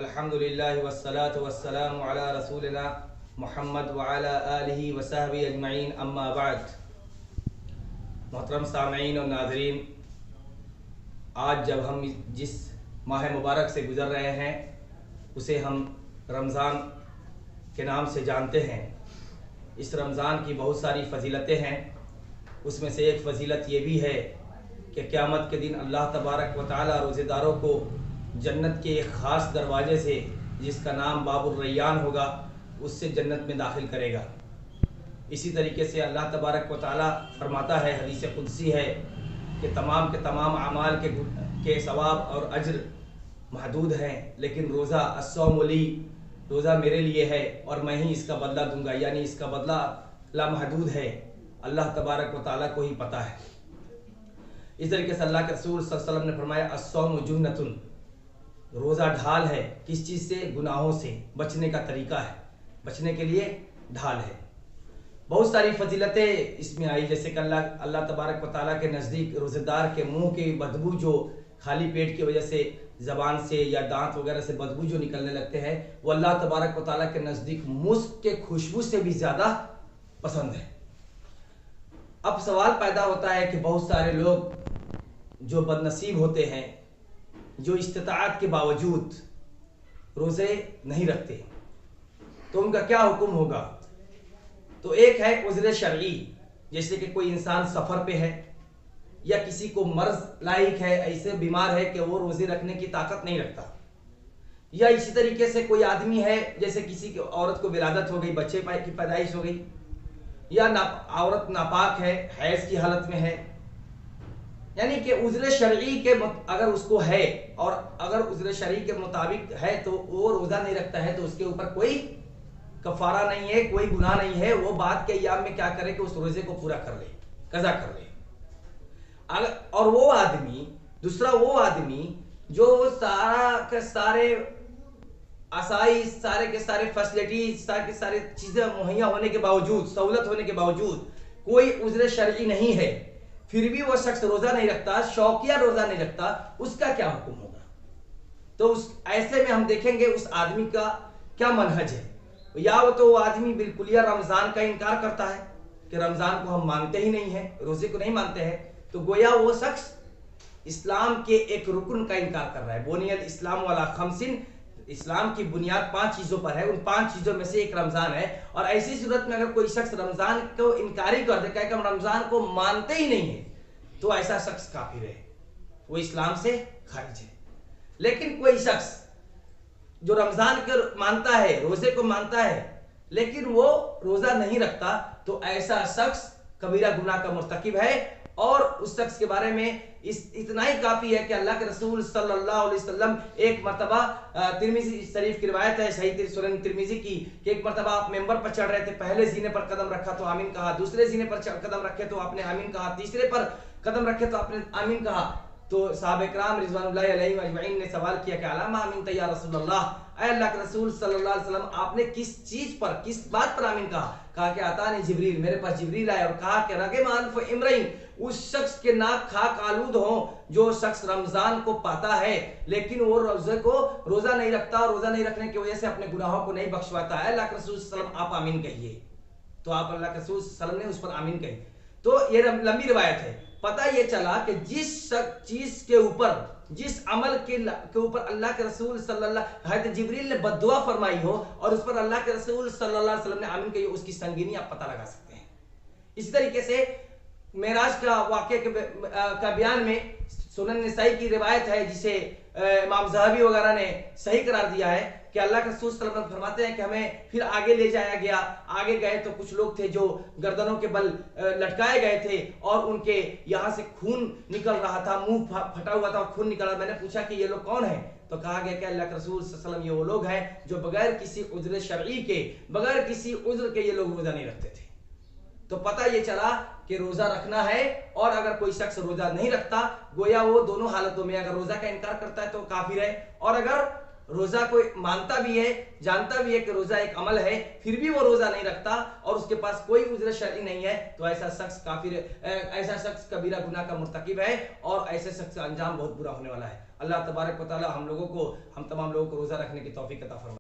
الحمدللہ والصلاة والسلام علی رسولنا محمد وعلی آلہ وصحبہ اجمعین، اما بعد۔ محترم سامعین اور ناظرین، آج جب ہم جس ماہ مبارک سے گزر رہے ہیں اسے ہم رمضان کے نام سے جانتے ہیں۔ اس رمضان کی بہت ساری فضیلتیں ہیں، اس میں سے ایک فضیلت یہ بھی ہے کہ قیامت کے دن اللہ تبارک و تعالی روزے داروں کو جنت کے ایک خاص دروازے سے، جس کا نام باب الریان ہوگا، اس سے جنت میں داخل کرے گا۔ اسی طریقے سے اللہ تبارک و تعالی فرماتا ہے، حدیث قدسی ہے کہ تمام کے تمام اعمال کے ثواب اور اجر محدود ہیں، لیکن روزہ الصوم لی، روزہ میرے لیے ہے اور میں ہی اس کا بدلہ دوں گا، یعنی اس کا بدلہ لامحدود ہے، اللہ تبارک و تعالی کو ہی پتہ ہے۔ اس طریقے سے اللہ کے رسول صلی اللہ علیہ وسلم نے فرمایا الصوم جنۃ، روزہ ڈھال ہے، کس چیز سے؟ گناہوں سے بچنے کا طریقہ ہے، بچنے کے لیے ڈھال ہے۔ بہت ساری فضیلتیں اس میں آئی، جیسے کہ اللہ تبارک و تعالیٰ کے نزدیک روزے دار کے منہ کی بدبو جو خالی پیٹ کی وجہ سے زبان سے یا دانت وغیرہ سے بدبو جو نکلنے لگتے ہیں، وہ اللہ تبارک و تعالیٰ کے نزدیک مسک کے خوشبو سے بھی زیادہ پسند ہے۔ اب سوال پیدا ہوتا ہے کہ بہت سارے لوگ جو بد نصیب ہوتے ہیں، جو استطاعت کے باوجود روزے نہیں رکھتے، تو ان کا کیا حکم ہوگا؟ تو ایک ہے عذر شرعی، جیسے کہ کوئی انسان سفر پہ ہے یا کسی کو مرض لاحق ہے، ایسے بیمار ہے کہ وہ روزے رکھنے کی طاقت نہیں رکھتا، یا اسی طریقے سے کوئی آدمی ہے، جیسے کسی عورت کو ولادت ہو گئی، بچے کی پیدائش ہو گئی، یا عورت ناپاک ہے، حیض کی حالت میں ہے، یعنی کہ عذر شرعی کے اگر اس کو ہے، اور اگر عذر شرعی کے مطابق ہے تو وہ روزہ نہیں رکھتا ہے، تو اس کے اوپر کوئی کفارہ نہیں ہے، کوئی گناہ نہیں ہے۔ وہ بعد کے ایام میں کیا کرے کہ اس روزے کو پورا کر لے، قضا کر لے۔ اور وہ آدمی، دوسرا وہ آدمی جو سارے آسائش، سارے کے سارے فیسلٹیز، سارے کے سارے چیزیں مہیا ہونے کے باوجود، سہولت ہونے کے باوجود کوئی عذر شرعی نہیں ہے، پھر بھی وہ شخص روزہ نہیں رکھتا، شوقیہ روزہ نہیں رکھتا، اس کا کیا حکم ہوگا؟ تو ایسے میں ہم دیکھیں گے اس آدمی کا کیا منہج ہے۔ یا وہ آدمی بالکل یا رمضان کا انکار کرتا ہے کہ رمضان کو ہم مانتے ہی نہیں ہیں، روزے کو نہیں مانتے ہیں، تو گویا وہ شخص اسلام کے ایک رکن کا انکار کر رہا ہے۔ بنی الاسلام علی خمس، اسلام کی بنیاد 5 چیزوں پر ہے، ان 5 چیزوں میں سے ایک رمضان ہے، اور ایسی صورت میں اگر کوئی شخص رمضان کو انکاری کر دے کہ ہم رمضان کو مانتے ہی نہیں ہیں، تو ایسا شخص کافر ہے، وہ اسلام سے خارج ہے۔ لیکن کوئی شخص جو رمضان کو مانتا ہے، روزے کو مانتا ہے، لیکن وہ روزہ نہیں رکھتا، تو ایسا شخص کبیرہ گناہ کا مرتکب ہے، اور اس شخص کے بارے میں اتنا ہی کافی ہے کہ اللہ کے رسول صلی اللہ علیہ وسلم ایک مرتبہ، ترمذی شریف کی روایت ہے، صحیح سنن ترمذی کی، کہ ایک مرتبہ آپ ممبر پر چڑھ رہے تھے، پہلے زینے پر قدم رکھا تو آمین کہا، دوسرے زینے پر قدم رکھے تو آپ نے آمین کہا، تیسرے پر قدم رکھے تو آپ نے آمین کہا۔ تو صحابہ کرام رضوان اللہ علیہم اجمعین نے سوال کیا کہ علامہ آمین یا رسول اللہ، اے اللہ کے رسول صلی اللہ علیہ وسلم، آپ نے کس چیز پر، کس بات پر آمین کہا؟ کہا کہ اتانی جبریل، میرے پاس جبریل آئے اور کہا کہ رغم انف امرئ، اس شخص کے ناک خاک آلود ہوں جو شخص رمضان کو پاتا ہے لیکن وہ روزہ نہیں رکھتا، روزہ نہیں رکھنے کی وجہ سے اپنے گناہوں کو نہیں بخشواتا ہے، اللہ کے رسول صلی اللہ علیہ وسلم آپ آمین کہیے۔ تو آپ اللہ کے رسول صلی اللہ علیہ وسلم نے اس پر آمین کہی۔ تو یہ لمبی روایت ہے۔ پتہ یہ چلا کہ جس چیز کے اوپر، جس عمل کے اوپر اللہ کے رسول صلی اللہ، حضرت جبریل نے بد دعا فرمائی ہو اور اس پر اللہ کے رسول صلی اللہ علیہ وسلم نے آمین کہی، اس کی سنگینی آپ پتہ لگا سکتے ہیں۔ اسی طریقے سے معراج کا واقعہ کا بیان میں سنن نسائی کی روایت ہے، جسے امام ذہبی وغیرہ نے صحیح قرار دیا ہے، کہ اللہ کے رسول صلی اللہ علیہ وسلم فرماتے ہیں کہ ہمیں پھر آگے لے جایا گیا، آگے گئے تو کچھ لوگ تھے جو گردنوں کے بل لٹکائے گئے تھے اور ان کے یہاں سے خون نکل رہا تھا، منہ پھٹا ہوا تھا اور خون نکل رہا۔ میں نے پوچھا کہ یہ لوگ کون ہیں؟ تو کہا گیا کہ اللہ کے رسول صلی اللہ علیہ وسلم یہ وہ لوگ ہیں جو بغیر کسی عذر شرعی کے، بغیر کسی عذر کے یہ لوگ روزہ نہیں رکھتے تھے۔ تو پتہ یہ چلا کہ روزہ رکھنا ہے، اور اگر کوئی شخص روزہ نہیں رکھتا، گویا وہ دونوں حالتوں میں، اگر روزہ کا انکار کرتا ہے تو کافر ہے، اور اگر روزہ کوئی مانتا بھی ہے، جانتا بھی ہے کہ روزہ ایک عمل ہے، پھر بھی وہ روزہ نہیں رکھتا اور اس کے پاس کوئی عذر شرعی نہیں ہے، تو ایسا شخص کافر ہے، ایسا شخص کبیرہ گناہ کا مرتکب ہے، اور ایسے شخص کا انجام بہت برا ہونے والا ہے۔ اللہ تبارک و تعالی ہم تمام لوگوں کو روزہ رکھنے کی توفیق عطا فرمائے.